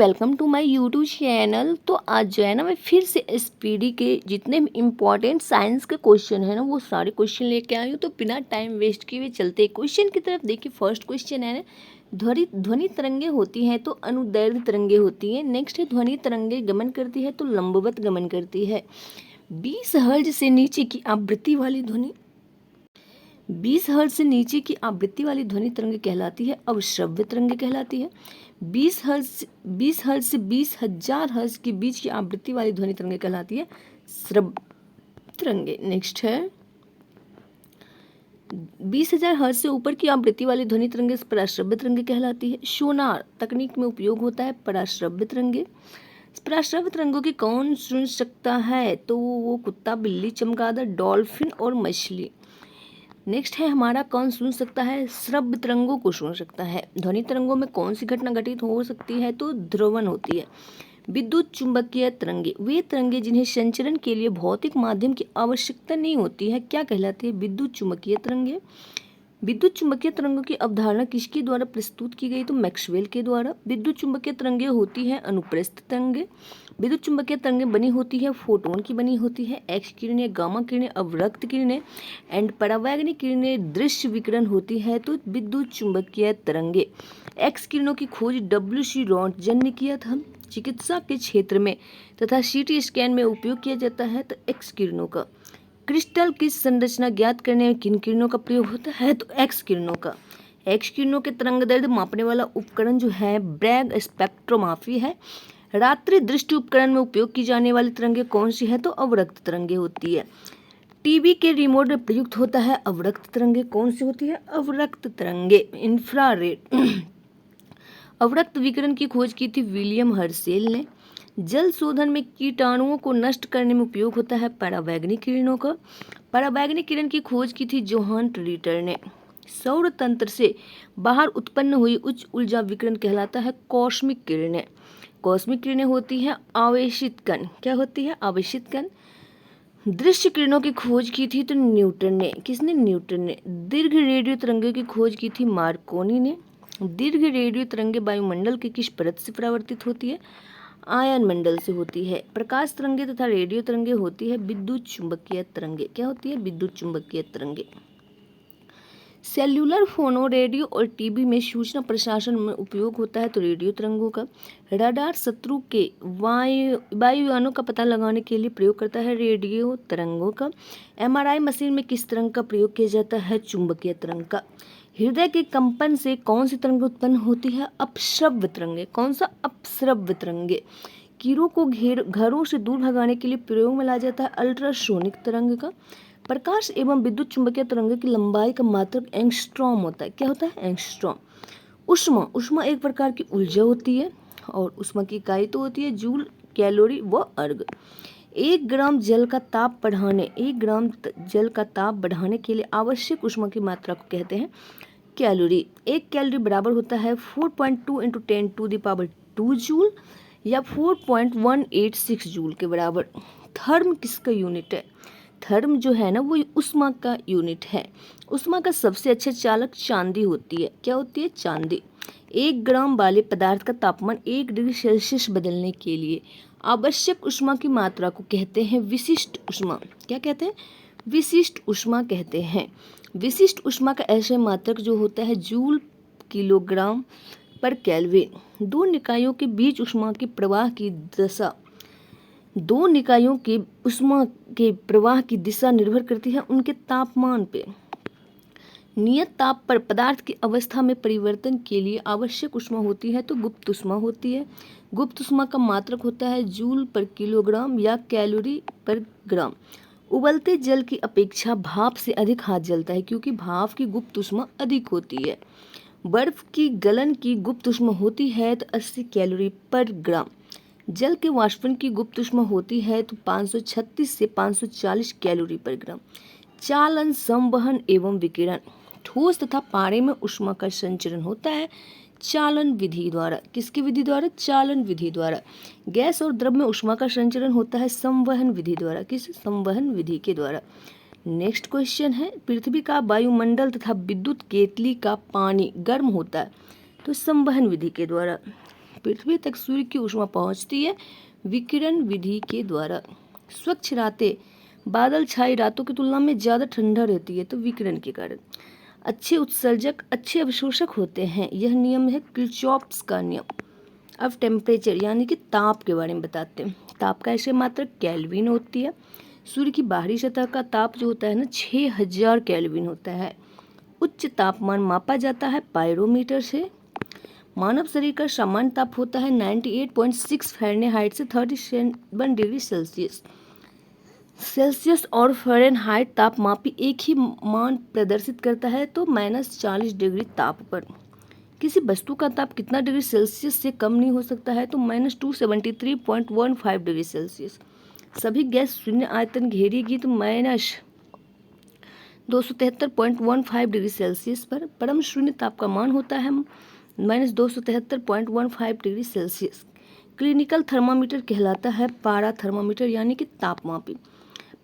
Welcome to my YouTube channel. तो आज जो है ना मैं फिर से एसपीडी के जितने भी इम्पोर्टेंट साइंस के क्वेश्चन है ना वो सारे क्वेश्चन लेके आई हूँ। तो बिना टाइम वेस्ट किए हुए चलते क्वेश्चन की तरफ। देखिए फर्स्ट क्वेश्चन है ना, ध्वनि तरंगे होती हैं तो अनुदैर्ध्य तरंगे होती हैं। नेक्स्ट है ध्वनि तरंगे गमन करती है तो लंबवत गमन करती है। 20 हर्ट्ज से नीचे की आवृत्ति वाली ध्वनि 20 हर्ट्ज से नीचे की आवृत्ति वाली ध्वनि तरंग कहलाती है अवश्रव्य तरंग कहलाती है। 20 हर्ट्ज से 20,000 हर्ट्ज के बीच की आवृत्ति वाली ध्वनि तरंग कहलाती है श्रव्य तरंगे। नेक्स्ट है 20,000 हर्ट्ज से ऊपर की आवृत्ति वाली ध्वनि तरंगे पराश्रव्य तरंगे कहलाती है। सोनार तकनीक में उपयोग होता है पराश्रव्य तरंगे। पराश्रव्य तरंगों की कौन सुन सकता है? तो वो कुत्ता, बिल्ली, चमगादड़, डॉल्फिन और मछली। नेक्स्ट है हमारा कौन सुन सकता है? श्रव्य तरंगों को सुन सकता है। ध्वनि तरंगों में कौन सी घटना घटित हो सकती है? तो ध्रुवण होती है। विद्युत चुंबकीय तरंगे वे तरंगे जिन्हें संचरण के लिए भौतिक माध्यम की आवश्यकता नहीं होती है क्या कहलाती है? विद्युत चुंबकीय तरंगे। विद्युत चुंबकीय तरंगों की अवधारणा किसके द्वारा प्रस्तुत की गई? तो मैक्सवेल के द्वारा। विद्युत चुंबकीय तरंगे होती है अनुप्रस्थ तरंगे। विद्युत चुंबकीय तरंगें बनी होती है फोटोन की बनी होती है। एक्स किरणें, गामा किरणें, अवरक्त किरणें एंड परावैंगनिक किरणें दृश्य विकिरण होती है। तो विद्युत चुंबकीय तरंगे। एक्स किरणों की खोज डब्ल्यू.सी. रॉन्टजन ने किया था। चिकित्सा के क्षेत्र में तथा सीटी स्कैन में उपयोग किया जाता है तो एक्स किरणों का। क्रिस्टल की संरचना ज्ञात करने में किन किरणों का प्रयोग होता है? तो एक्स किरणों का। एक्स किरणों के तरंग दैर्ध्य मापने वाला उपकरण जो है ब्रैग स्पेक्ट्रोमाफी है। रात्रि दृष्टि उपकरण में उपयोग की जाने वाली तरंगे कौन सी है? तो अवरक्त तरंगे होती है। टीवी के रिमोट में प्रयुक्त होता है अवरक्त तरंगे। कौन सी होती है? अवरक्त तरंगे। इंफ्रारेड अवरक्त विकिरण की खोज की थी विलियम हर्शेल ने। जल शोधन में कीटाणुओं को नष्ट करने में उपयोग होता है परावैंगनिक किरणों का। परावैंगनिक किरण की खोज की थी जोहान रिटर ने। सौर तंत्र से बाहर उत्पन्न हुई उच्च ऊर्जा विकिरण कहलाता है कॉस्मिक किरणें। कॉस्मिक किरणें होती हैं आवेशित कण। क्या होती है? आवेशित कण। दृश्य किरणों की खोज की थी तो न्यूटन ने। किसने? न्यूटन ने। दीर्घ रेडियो तरंगों की खोज की थी मार्कोनी ने। दीर्घ रेडियो तरंगे वायुमंडल की किस परत से परावर्तित होती है? आयन मंडल से होती है। प्रकाश तरंगे तथा रेडियो तरंगे होती है विद्युत चुंबकीय तरंगे। क्या होती है? विद्युत चुंबकीय तरंगे। सेल्यूलर फोनो, रेडियो और टीवी में सूचना प्रसारण में उपयोग होता है तो रेडियो तरंगों का। रडार शत्रु के वायुयानों का पता लगाने के लिए प्रयोग करता है रेडियो तरंगों का। एमआरआई मशीन में किस तरंग का प्रयोग किया जाता है? चुंबकीय तरंग का। हृदय के कंपन से कौन सी तरंग उत्पन्न होती है? अपश्रव्य तरंगे। कौन सा? अपश्रव्य तरंगे। कीड़ों को घरों से दूर भगाने के लिए प्रयोग में लाया जाता है अल्ट्रासोनिक तरंग का। प्रकाश एवं विद्युत चुंबकीय तरंग की लंबाई का मात्रक एंगस्ट्रॉम होता है। क्या होता है? एंगस्ट्रॉम। उष्मा एक प्रकार की ऊर्जा होती है और उष्मा की इकाई तो होती है जूल, कैलोरी व अर्ग। 1 ग्राम जल का ताप बढ़ाने के लिए आवश्यक उष्मा की मात्रा को कहते हैं कैलोरी। 1 कैलोरी बराबर होता है 4.2 × 10⁻² जूल या 4.186 जूल के बराबर। थर्म किसका यूनिट है? थर्म जो है ना वो उष्मा का यूनिट है। उष्मा का सबसे अच्छा चालक चांदी होती है। क्या होती है? चांदी। 1 ग्राम वाले पदार्थ का तापमान 1 डिग्री सेल्सियस बदलने के लिए आवश्यक उष्मा की मात्रा को कहते हैं विशिष्ट उष्मा। क्या कहते हैं? विशिष्ट उष्मा कहते हैं। विशिष्ट उष्मा का ऐसे मात्रक जो होता है जूल किलोग्राम पर केल्विन। दो निकायों के बीच उष्मा के प्रवाह की दशा दो निकायों के उष्मा के प्रवाह की दिशा निर्भर करती है उनके तापमान पे। नियत ताप पर पदार्थ की अवस्था में परिवर्तन के लिए आवश्यक उष्मा होती है तो गुप्त उष्मा होती है। गुप्त उष्मा का मात्रक होता है जूल पर किलोग्राम या कैलोरी पर ग्राम। उबलते जल की अपेक्षा भाप से अधिक हाथ जलता है क्योंकि भाप की गुप्त उष्मा अधिक होती है। बर्फ की गलन की गुप्त उष्मा होती है तो 80 कैलोरी पर ग्राम। जल के वाष्पन की गुप्त उष्मा होती है तो 536 से 540 कैलोरी पर ग्राम। चालन, संवहन एवं विकिरण। ठोस तथा पारे में उष्मा का संचरण होता है चालन विधि द्वारा। किसकी विधि द्वारा? चालन विधि द्वारा। गैस और द्रव में उष्मा का संचरण होता है संवहन विधि द्वारा। किस? संवहन विधि के द्वारा। नेक्स्ट क्वेश्चन है पृथ्वी का वायुमंडल तथा विद्युत केतली का पानी गर्म होता है तो संवहन विधि के द्वारा। पृथ्वी तक सूर्य की ऊष्मा पहुंचती है विकिरण विधि के द्वारा। स्वच्छ रातें बादल छाई रातों की तुलना में ज़्यादा ठंडा रहती है, तो विकिरण के कारण। अच्छे उत्सर्जक अच्छे अवशोषक होते हैं, यह नियम है किरचॉफ्स का नियम। अब टेम्परेचर यानी कि ताप के बारे में बताते हैं। ताप का ऐसे मात्रा केल्विन होती है। सूर्य की बाहरी सतह का ताप जो होता है ना 6000 केल्विन होता है। उच्च तापमान मापा जाता है पायरोमीटर से। मानव शरीर का सामान्य ताप होता है 98.6 फ़ारेनहाइट से 37 डिग्री सेल्सियस। सेल्सियस और फ़ारेनहाइट तापमापी एक ही मान प्रदर्शित करता है, तो -40 डिग्री ताप पर। किसी वस्तु का ताप कितना डिग्री सेल्सियस से कम नहीं हो सकता है, तो -273.15 डिग्री सेल्सियस। सभी गैस शून्य आयतन घेरेगी तो -273.15 डिग्री सेल्सियस पर। परम शून्य ताप का मान होता है -273.15 डिग्री सेल्सियस। क्लिनिकल थर्मामीटर कहलाता है पारा थर्मामीटर यानी कि तापमापी।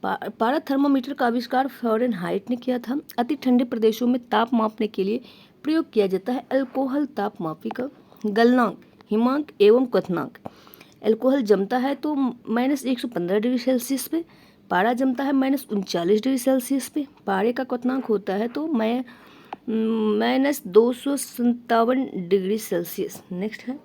पारा थर्मामीटर का आविष्कार फ़ारेनहाइट ने किया था। अति ठंडे प्रदेशों में ताप मापने के लिए प्रयोग किया जाता है अल्कोहल तापमापी का। गलनांक, हिमांक एवं क्वथनांक। अल्कोहल जमता है तो -115 डिग्री सेल्सियस पे, पारा जमता है -39 डिग्री सेल्सियस पे। पारे का क्वथनांक होता है तो -257 डिग्री सेल्सियस। नेक्स्ट है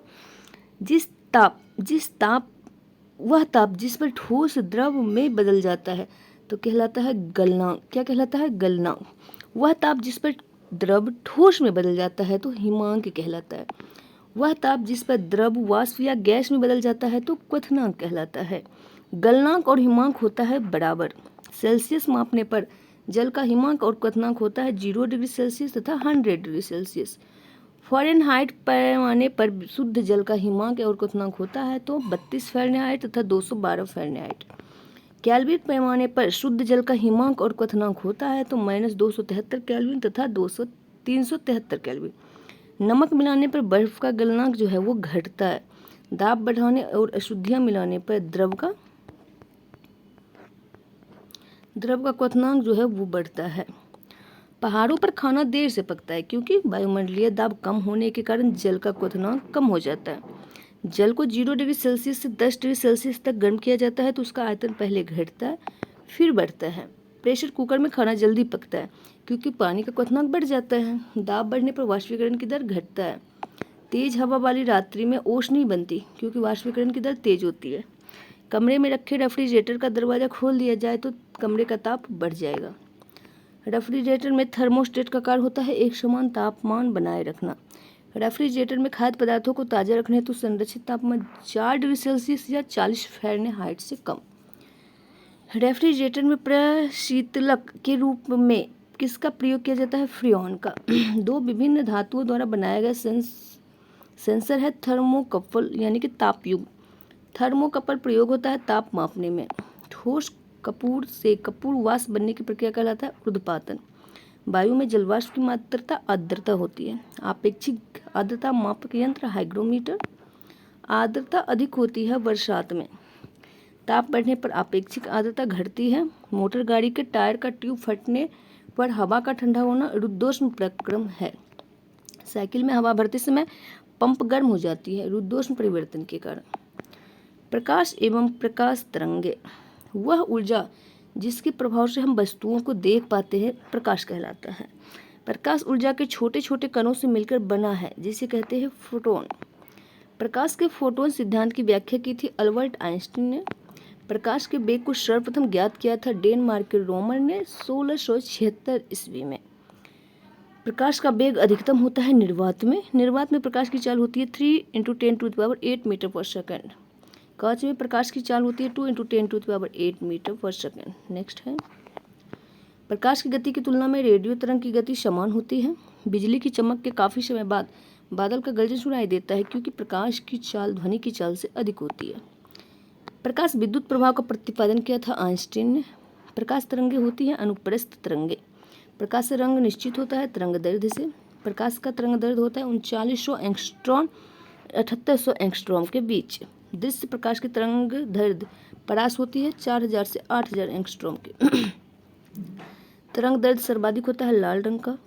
वह ताप जिस पर ठोस द्रव में बदल जाता है तो कहलाता है गलनांक। क्या कहलाता है? गलनांक। वह ताप जिस पर द्रव ठोस में बदल जाता है तो हिमांक कहलाता है। वह ताप जिस पर द्रव वाष्प या गैस में बदल जाता है तो क्वथनांक कहलाता है। गलनांक और हिमांक होता है बराबर। सेल्सियस मापने पर जल का हिमांक और क्वथनांक होता है 0 डिग्री सेल्सियस तथा 100 डिग्री सेल्सियस। फ़ारेनहाइट पैमाने पर शुद्ध जल का हिमांक और क्वथनांक होता है तो 32 फ़ारेनहाइट तथा 212 फ़ारेनहाइट। केल्विन पैमाने पर शुद्ध जल का हिमांक और क्वथनांक होता है तो -273 केल्विन तथा 373 केल्विन। नमक मिलाने पर बर्फ का गलनांक जो है वो घटता है। दाब बढ़ाने और अशुद्धियाँ मिलाने पर द्रव का क्वथनांक जो है वो बढ़ता है। पहाड़ों पर खाना देर से पकता है क्योंकि वायुमंडलीय दाब कम होने के कारण जल का क्वथनांक कम हो जाता है। जल को 0 डिग्री सेल्सियस से 10 डिग्री सेल्सियस तक गर्म किया जाता है तो उसका आयतन पहले घटता है फिर बढ़ता है। प्रेशर कुकर में खाना जल्दी पकता है क्योंकि पानी का क्वथनांक बढ़ जाता है। दाब बढ़ने पर वाष्पीकरण की दर घटता है। तेज हवा वाली रात्रि में ओस नहीं बनती क्योंकि वाष्पीकरण की दर तेज होती है। कमरे में रखे रेफ्रिजरेटर का दरवाज़ा खोल दिया जाए तो कमरे का ताप बढ़ जाएगा। रेफ्रिजरेटर में थर्मोस्टेट का कार्य होता है एक समान तापमान बनाए रखना। रेफ्रिजरेटर में खाद्य पदार्थों को ताज़ा रखने हेतु संरक्षित तापमान 4 डिग्री सेल्सियस या 40 फ़ारेनहाइट से कम। रेफ्रिजरेटर में प्रशीतलक के रूप में किसका प्रयोग किया जाता है? फ्रीऑन का। दो विभिन्न धातुओं द्वारा बनाया गया सेंसर है थर्मोकपल यानी कि तापयुग। थर्मोकपल प्रयोग होता है ताप मापने में। ठोस कपूर से कपूर वाष्प बनने की प्रक्रिया कहलाता है ऊर्ध्वपातन। वायु में जलवाष्प की मात्रा आर्द्रता होती है। आपेक्षिक आर्द्रता मापक यंत्र हाइग्रोमीटर। आर्द्रता अधिक होती है बरसात में। ताप बढ़ने पर आपेक्षिक आर्द्रता घटती है। मोटर गाड़ी के टायर का ट्यूब फटने पर हवा का ठंडा होना रुद्धोष्म प्रक्रम है। साइकिल में हवा भरते समय पंप गर्म हो जाती है रुद्धोष्म परिवर्तन के कारण। प्रकाश एवं प्रकाश तरंगे। वह ऊर्जा जिसके प्रभाव से हम वस्तुओं को देख पाते हैं प्रकाश कहलाता है। प्रकाश ऊर्जा के छोटे छोटे कणों से मिलकर बना है जिसे कहते हैं फोटोन। प्रकाश के फोटोन सिद्धांत की व्याख्या की थी अल्बर्ट आइंस्टीन ने। प्रकाश के वेग को सर्वप्रथम ज्ञात किया था डेनमार्क के रोमर ने 1676 ईस्वी में। प्रकाश का वेग अधिकतम होता है निर्वात में। निर्वात में प्रकाश की चाल होती है 3 × 10⁸ मीटर पर सेकंड। कांच में प्रकाश की चाल होती है 2 × 10⁸ मीटर पर सेकंड। नेक्स्ट है प्रकाश की गति की तुलना में रेडियो तरंग की गति समान होती है। बिजली की चमक के काफ़ी समय बाद बादल का गर्जन सुनाई देता है क्योंकि प्रकाश की चाल ध्वनि की चाल से अधिक होती है। प्रकाश विद्युत प्रभाव का प्रतिपादन किया था आइंस्टीन ने। प्रकाश तरंगे होती हैं अनुप्रस्थ तरंगे। प्रकाश से रंग निश्चित होता है तरंग दैर्ध्य से। प्रकाश का तरंग दैर्ध्य होता है 3900 एंगस्ट्रॉम 7800 एंगस्ट्रॉम के बीच। दृश्य प्रकाश की तरंग दैर्ध्य परास होती है 4000 से 8000 एंगस्ट्रॉम की। तरंग दैर्ध्य सर्वाधिक होता है लाल रंग का।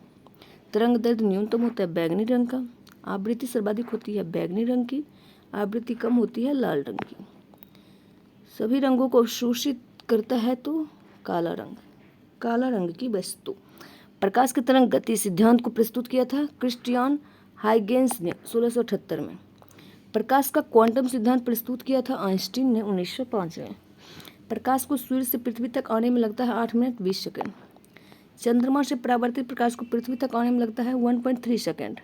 तरंग दैर्ध्य न्यूनतम होता है बैगनी रंग का। आवृत्ति सर्वाधिक होती है बैगनी रंग की। आवृत्ति कम होती है लाल रंग की। सभी रंगों को अवशोषित करता है तो काला रंग की वस्तु। प्रकाश की तरंग गति सिद्धांत को प्रस्तुत किया था क्रिस्टियन हाइगेंस ने 1678 में। प्रकाश का क्वांटम सिद्धांत प्रस्तुत किया था आइंस्टीन ने 1905 में। प्रकाश को सूर्य से पृथ्वी तक आने में लगता है 8 मिनट 20 सेकंड। चंद्रमा से परावर्तित प्रकाश को पृथ्वी तक आने में लगता है 1.3 सेकंड।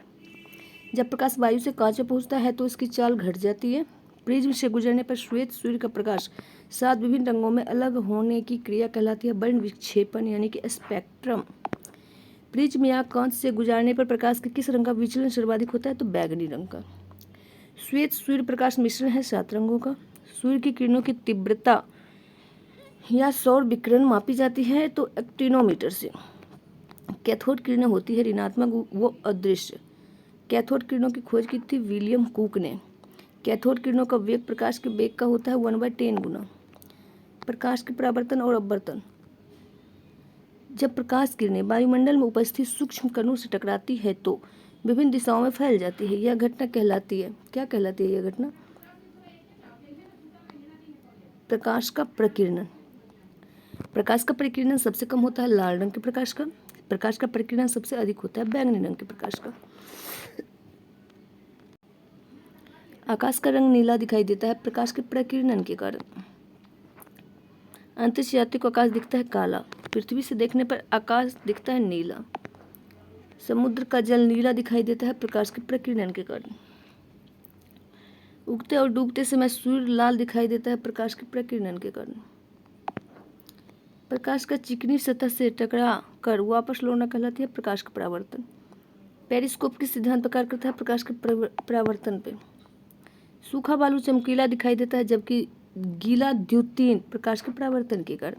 जब प्रकाश वायु से कांच में पहुंचता है तो इसकी चाल घट जाती है। प्रिज्म से गुजरने पर श्वेत सूर्य का प्रकाश 7 विभिन्न रंगों में अलग होने की क्रिया कहलाती है वर्ण विक्षेपण यानी कि स्पेक्ट्रम। प्रिज्म या कांच से गुजरने पर प्रकाश के किस रंग का विचलन सर्वाधिक होता है तो बैगनी रंग का। श्वेत सूर्य प्रकाश मिश्रण है 7 रंगों का। सूर्य की किरणों की तीव्रता या सौर विकिरण मापी जाती है तो एक्टिनोमीटर से। कैथोड किरणें होती है ऋणात्मक वो अदृश्य। कैथोड किरणों की खोज की थी विलियम कुक ने। कैथोड किरणों का वेग प्रकाश के वेग का होता है 1/10 गुना। प्रकाश के परावर्तन और अपवर्तन। जब प्रकाश किरणें वायुमंडल में उपस्थित सूक्ष्म कणों से टकराती है तो विभिन्न दिशाओं में फैल जाती है। यह घटना कहलाती है, क्या कहलाती है यह घटना? प्रकाश का प्रकीर्णन। प्रकाश का प्रकीर्णन सबसे कम होता है लाल रंग के प्रकाश का। प्रकाश का प्रकीर्णन सबसे अधिक होता है बैंगनी रंग के प्रकाश का। आकाश का रंग नीला दिखाई देता है प्रकाश के प्रकीर्णन के कारण। अंतरिक्ष यात्री को आकाश दिखता है काला। पृथ्वी से देखने पर आकाश दिखता है नीला। समुद्र का जल नीला दिखाई देता है प्रकाश के प्रकीर्णन के कारण। उगते और डूबते समय सूर्य लाल दिखाई देता है प्रकाश के प्रकीर्णन के कारण। प्रकाश का चिकनी सतह से टकरा कर वापस लौटना कहलाती है प्रकाश का परावर्तन। पेरिस्कोप किस सिद्धांत पर कार्य करता है? प्रकाश के परावर्तन पे। सूखा बालू चमकीला दिखाई देता है जबकि गीला द्युतिन प्रकाश के परावर्तन के कारण।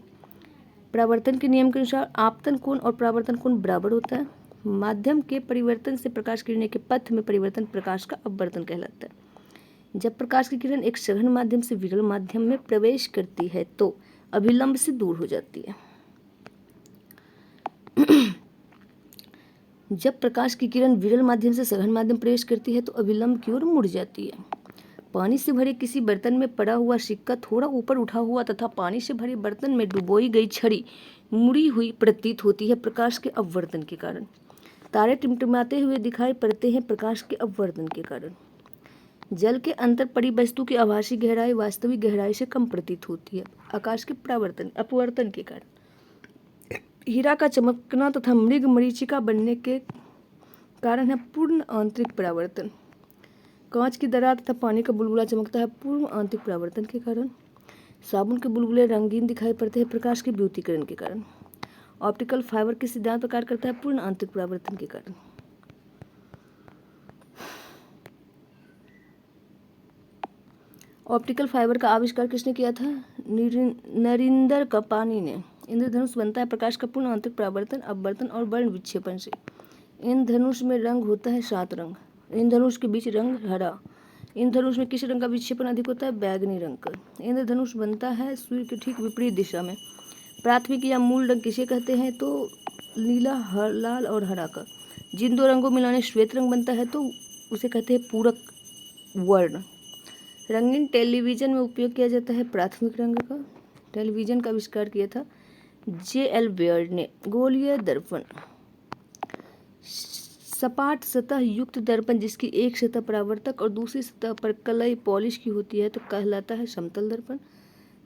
परावर्तन के नियम के अनुसार आपतन कोण और परावर्तन कोण बराबर होता है। माध्यम के परिवर्तन से प्रकाश किरणें के पथ में परिवर्तन प्रकाश का अपवर्तन कहलाता है। जब प्रकाश की किरण एक सघन माध्यम से विरल माध्यम में प्रवेश करती है तो अभिलंब से दूर हो जाती है। जब प्रकाश की किरण विरल माध्यम से सघन माध्यम प्रवेश करती है तो अभिलंब की ओर मुड़ जाती है। पानी से भरे किसी बर्तन में पड़ा हुआ सिक्का थोड़ा ऊपर उठा हुआ तथा पानी से भरे बर्तन में डुबोई गई छड़ी मुड़ी हुई प्रतीत होती है प्रकाश के अपवर्तन के कारण। तारे टिमटिमाते हुए दिखाई पड़ते हैं प्रकाश के अपवर्तन के कारण। जल के अंतर पड़ी वस्तु की आभासी गहराई वास्तविक गहराई से कम प्रतीत होती है आकाश के अपवर्तन के कारण। हीरा का चमकना तथा मृग मरीचिका बनने के कारण है पूर्ण आंतरिक परावर्तन। कांच की दरार तथा पानी का बुलबुला चमकता है पूर्ण आंतरिक परावर्तन के कारण। साबुन के बुलबुले रंगीन दिखाई पड़ते हैं प्रकाश के विद्युतीकरण के कारण। ऑप्टिकल फाइबर के सिद्धांत पर कार्य करता है पूर्ण आंतरिक परावर्तन के कारण। ऑप्टिकल फाइबर का आविष्कार किसने किया था? नरिंदर कपानी ने। इंद्रधनुष बनता है प्रकाश का पूर्ण आंतरिक परावर्तन अपवर्तन और वर्ण विक्षेपण से। इंद्रधनुष में रंग होता है 7 रंग। इंद्रधनुष के बीच रंग हरा। इंद्रधनुष में किस रंग का विक्षेपण अधिक होता है? बैगनी रंग का। इंद्रधनुष बनता है सूर्य के ठीक विपरीत दिशा में। प्राथमिक या मूल रंग किसे कहते हैं? तो नीला, लाल और हरा का। जिन दो रंगों मिलाने श्वेत रंग बनता है तो उसे कहते हैं पूरक वर्ण। रंगीन टेलीविजन में उपयोग किया जाता है प्राथमिक रंग का। टेलीविजन का आविष्कार किया था J.L. बेयर्ड ने। गोलीय दर्पण। सपाट सतह युक्त दर्पण जिसकी एक सतह परावर्तक और दूसरी सतह पर कलई पॉलिश की होती है तो कहलाता है समतल दर्पण।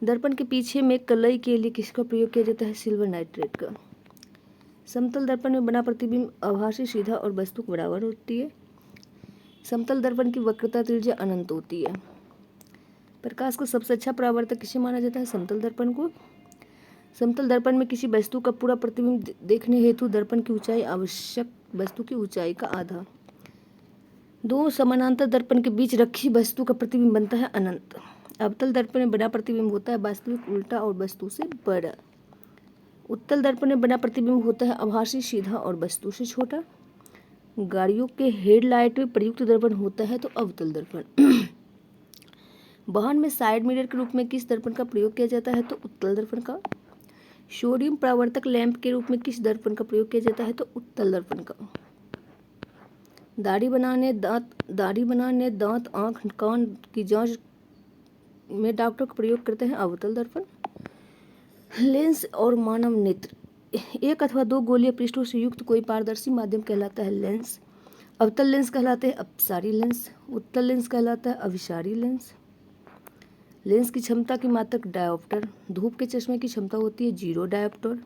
दर्पण के पीछे में कलई के लिए किसका प्रयोग किया जाता है? सिल्वर नाइट्रेट का। समतल दर्पण में बना प्रतिबिंब आभासी सीधा और वस्तु के बराबर होती है। समतल दर्पण की वक्रता त्रिज्या अनंत होती है। प्रकाश का सबसे अच्छा परावर्तक किसे माना जाता है? समतल दर्पण को। समतल दर्पण में किसी वस्तु का पूरा प्रतिबिंब देखने हेतु दर्पण की ऊंचाई आवश्यक वस्तु की ऊंचाई का आधा। दो समानांतर दर्पण के बीच रखी वस्तु का प्रतिबिंब बनता है अनंत। अवतल दर्पण में बना प्रतिबिंब होता है वास्तविक उल्टा और वस्तु से बड़ा। उत्तल दर्पण में बना प्रतिबिंब होता है आभासी सीधा और वस्तु से छोटा। गाड़ियों के हेडलाइट में प्रयुक्त दर्पण होता है तो अवतल दर्पण। वाहन में साइड मिरर के रूप में किस दर्पण का प्रयोग किया जाता है? तो उत्तल दर्पण का। सोडियम परावर्तक लैंप के रूप में किस दर्पण का प्रयोग किया जाता है? तो उत्तल दर्पण का। दाढ़ी बनाने, दांत, आँख, कान की जांच में डॉक्टर का प्रयोग करते हैं अवतल दर्पण। लेंस और मानव नेत्र, एक अथवा दो गोलीय पृष्ठों से युक्त कोई पारदर्शी माध्यम कहलाता है लेंस। अवतल लेंस कहलाते हैं अपसारी लेंस। उत्तल लेंस कहलाता है अभिसारी लेंस। लेंस की क्षमता की मात्रक डायोप्टर। धूप के चश्मे की क्षमता होती है 0 डायोप्टर।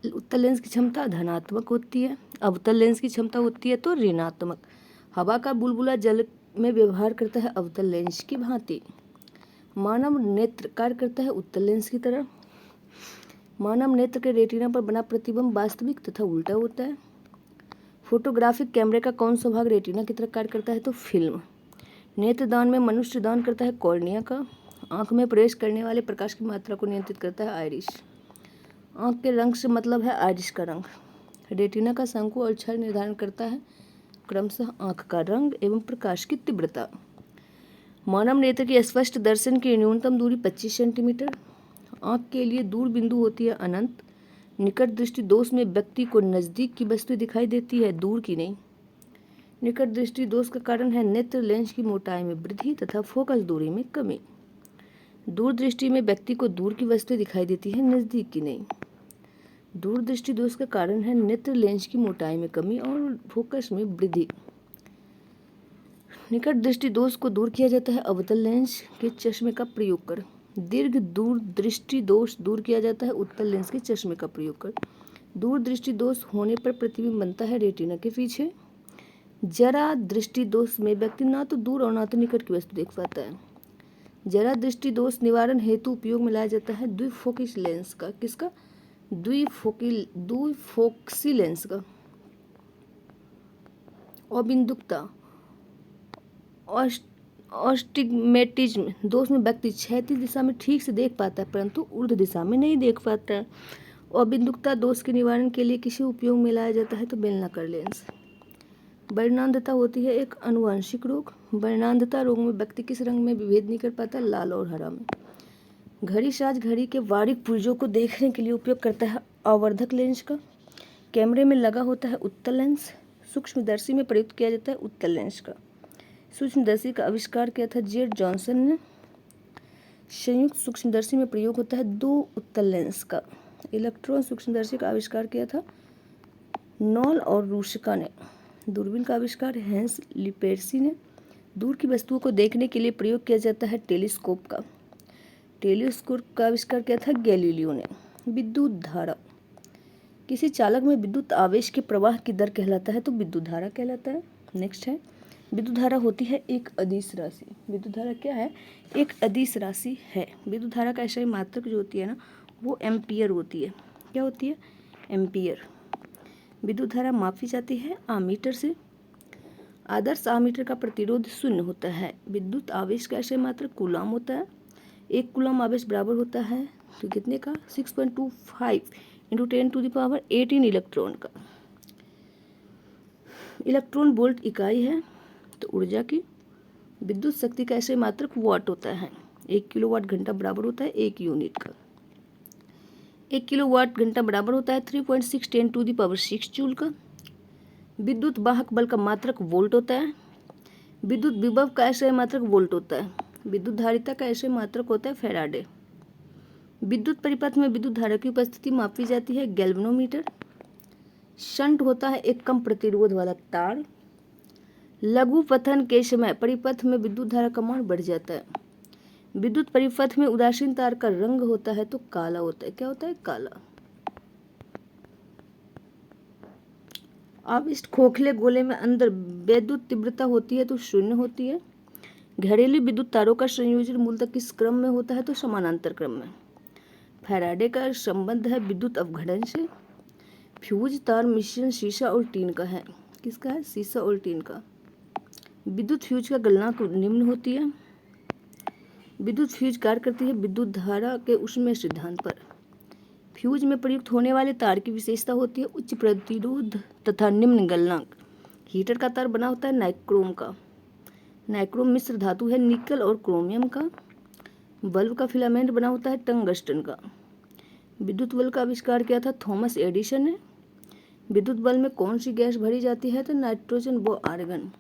उत्तल लेंस की क्षमता धनात्मक होती है। अवतल लेंस की क्षमता होती है तो ऋणात्मक। हवा का बुलबुला जल में व्यवहार करता है अवतल लेंस की भांति। मानव नेत्र कार्य करता है उत्तल लेंस की तरह। मानव नेत्र के रेटिना पर बना प्रतिबिंब वास्तविक तथा उल्टा होता है। फोटोग्राफिक कैमरे का कौन सा भाग रेटिना की तरह कार्य करता है तो फिल्म। नेत्रदान में मनुष्य दान करता है कॉर्निया का। आंख में प्रवेश करने वाले प्रकाश की मात्रा को नियंत्रित करता है आइरिस। आंख के रंग से मतलब है आइरिस का रंग। रेटिना का शंकु और छड़ निर्धारण करता है क्रमशः आंख का रंग एवं प्रकाश की तीव्रता। मानव नेत्र की स्पष्ट दर्शन की न्यूनतम दूरी 25 सेंटीमीटर। आंख के लिए दूर बिंदु होती है अनंत। निकट दृष्टि दोष में व्यक्ति को नजदीक की वस्तु दिखाई देती है, दूर की नहीं। निकट दृष्टि दोष का कारण है नेत्र लेंस की मोटाई में वृद्धि तथा फोकस दूरी में कमी। दूर दृष्टि में व्यक्ति को दूर की वस्तु दिखाई देती है, नजदीक की नहीं। दूर दृष्टि दोष का कारण है नेत्र लेंस की मोटाई में कमी और फोकस में वृद्धि। निकट दृष्टि दोष को दूर किया जाता है अवतल लेंस के चश्मे का प्रयोग कर। दीर्घ दूर दृष्टि दोष दूर किया जाता है उत्तल लेंस के चश्मे का प्रयोग कर। दूर दृष्टि दोष होने पर प्रतिबिंब बनता है रेटिना के पीछे। जरा दृष्टि दोष में व्यक्ति ना तो दूर और ना तो निकट की वस्तु देख पाता है। जरा दृष्टि दोष निवारण हेतु उपयोग में लाया जाता है द्विफोकिस लेंस का। किसका? द्विफोक्सी लेंस का। अबिंदुकता ऑस्टिग्मेटिज्म दोष में व्यक्ति क्षैतिज दिशा में ठीक से देख पाता है परंतु ऊर्ध्व दिशा में नहीं देख पाता है। अबिंदुकता दोष के निवारण के लिए किसी उपयोग में लाया जाता है तो बेलनाकार लेंस। वर्णांधता होती है एक आनुवंशिक रोग। वर्णांधता रोग में व्यक्ति किस रंग में विभेद नहीं कर पाता, लाल और हरा में। घड़ी साज घड़ी के बारीक पुर्जों को देखने के लिए उपयोग करता है आवर्धक लेंस का। कैमरे में लगा होता है उत्तल लेंस। सूक्ष्मदर्शी में प्रयुक्त किया जाता है उत्तल लेंस का। सूक्ष्मदर्शी का आविष्कार किया था जेड जॉनसन ने। संयुक्त सूक्ष्मदर्शी में प्रयोग होता है 2 उत्तल लेंस का। इलेक्ट्रॉन सूक्ष्मदर्शी का आविष्कार किया था नॉल और रूस्का ने। दूरबीन का आविष्कार हैंस लिपेर्सी ने। दूर की वस्तुओं को देखने के लिए प्रयोग किया जाता है टेलीस्कोप का। टेलीस्कोप का आविष्कार किया था गैलीलियो ने। विद्युत धारा किसी चालक में विद्युत आवेश के प्रवाह की दर कहलाता है तो विद्युत धारा कहलाता है। नेक्स्ट है विद्युत धारा होती है एक अदिश राशि। विद्युत धारा क्या है? एक अदिश राशि है। विद्युत धारा का ऐसा मात्रक जो होती है ना वो एम्पियर होती है। क्या होती है? एम्पियर। विद्युत धारा मापी जाती है आमीटर से। आदर्श आमीटर का प्रतिरोध 0 होता है। विद्युत आवेश का ऐसे मात्रक कूलाम होता है। 1 कूलाम आवेश बराबर होता है तो कितने का? 6.25 × 10⁸ इलेक्ट्रॉन का। इलेक्ट्रॉन वोल्ट इकाई है तो ऊर्जा की। विद्युत शक्ति का ऐसे मात्रक वाट होता है। 1 किलोवाट घंटा बराबर होता है 1 यूनिट का। 1 किलोवाट घंटा बराबर होता है 3.6 10⁶ जूल का। विद्युत वाहक बल का मात्रक वोल्ट होता है। विद्युत विभव का ऐसे मात्रक वोल्ट होता है। विद्युत धारिता का ऐसे मात्रक होता है फैराडे। विद्युत परिपथ में विद्युत धारा की उपस्थिति मापी जाती है गैल्वेनोमीटर। शंट होता है एक कम प्रतिरोध वाला तार। लघु पथन के समय परिपथ में विद्युत धारा का मान बढ़ जाता है। विद्युत परिपथ में उदासीन तार का रंग होता है तो काला होता है। क्या होता है? काला। आविष्ट खोखले गोले में अंदर विद्युत तीव्रता होती है तो 0 होती है। घरेलू विद्युत तारों का संयोजन मूलतः किस क्रम में होता है तो समानांतर क्रम में। फैराडे का संबंध है विद्युत अवघड़न से। फ्यूज तार मिश्रण सीसा और टीन का है। किसका है? सीसा और टीन का। विद्युत फ्यूज का गलनांक निम्न होती है। विद्युत फ्यूज कार्य करती है विद्युत धारा के उष्मीय सिद्धांत पर। फ्यूज में प्रयुक्त होने वाले तार की विशेषता होती है उच्च प्रतिरोध तथा निम्न गलनांक। हीटर का तार बना होता है नाइक्रोम का। नाइक्रोम मिश्र धातु है निकल और क्रोमियम का। बल्ब का फिलामेंट बना होता है टंगस्टन का। विद्युत बल्ब का आविष्कार किया था थॉमस एडिसन ने। विद्युत बल्ब में कौन सी गैस भरी जाती है? तो नाइट्रोजन व आर्गन।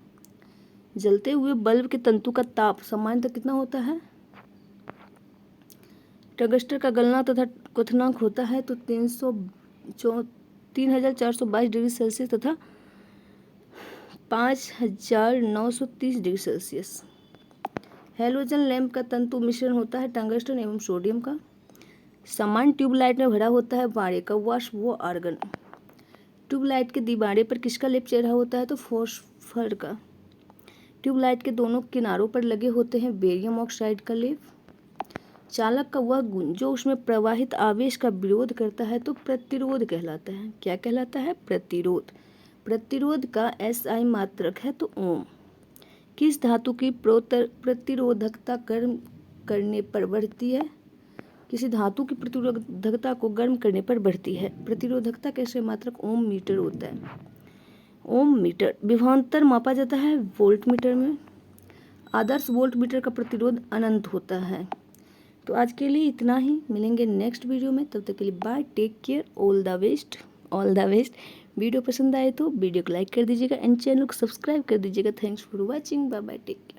जलते हुए बल्ब के तंतु का ताप सामान्यतः कितना होता है? टंगस्टन का गलनांक तथा क्वथनांक होता है तो 3422 डिग्री सेल्सियस तथा 5930 डिग्री सेल्सियस। हैलोजन लैंप का तंतु मिश्रण होता है टंगस्टन एवं सोडियम का। सामान्य ट्यूबलाइट में भरा होता है बाड़े का वाष्प व आर्गन। ट्यूबलाइट के दीवारे पर किसका लेप चढ़ा होता है? तो फॉस्फर का। ट्यूबलाइट के दोनों किनारों पर लगे होते हैं बेरियम ऑक्साइड का लेप। चालक का वह गुण जो उसमें प्रवाहित आवेश का विरोध करता है तो प्रतिरोध कहलाता है। क्या कहलाता है? प्रतिरोध। प्रतिरोध का SI मात्रक है तो ओम। किस धातु की प्रतिरोधकता गर्म करने पर बढ़ती है? किसी धातु की प्रतिरोधकता को गर्म करने पर बढ़ती है। प्रतिरोधकता का SI मात्रक ओम मीटर होता है। ओम मीटर। विभवांतर मापा जाता है वोल्ट मीटर में। आदर्श वोल्ट मीटर का प्रतिरोध अनंत होता है। तो आज के लिए इतना ही, मिलेंगे नेक्स्ट वीडियो में। तब तक के लिए bye, take care, all the best, all the best. Video पसंद आए तो वीडियो को लाइक कर दीजिएगा एंड चैनल को सब्सक्राइब कर दीजिएगा। Thanks for watching, bye bye, take care.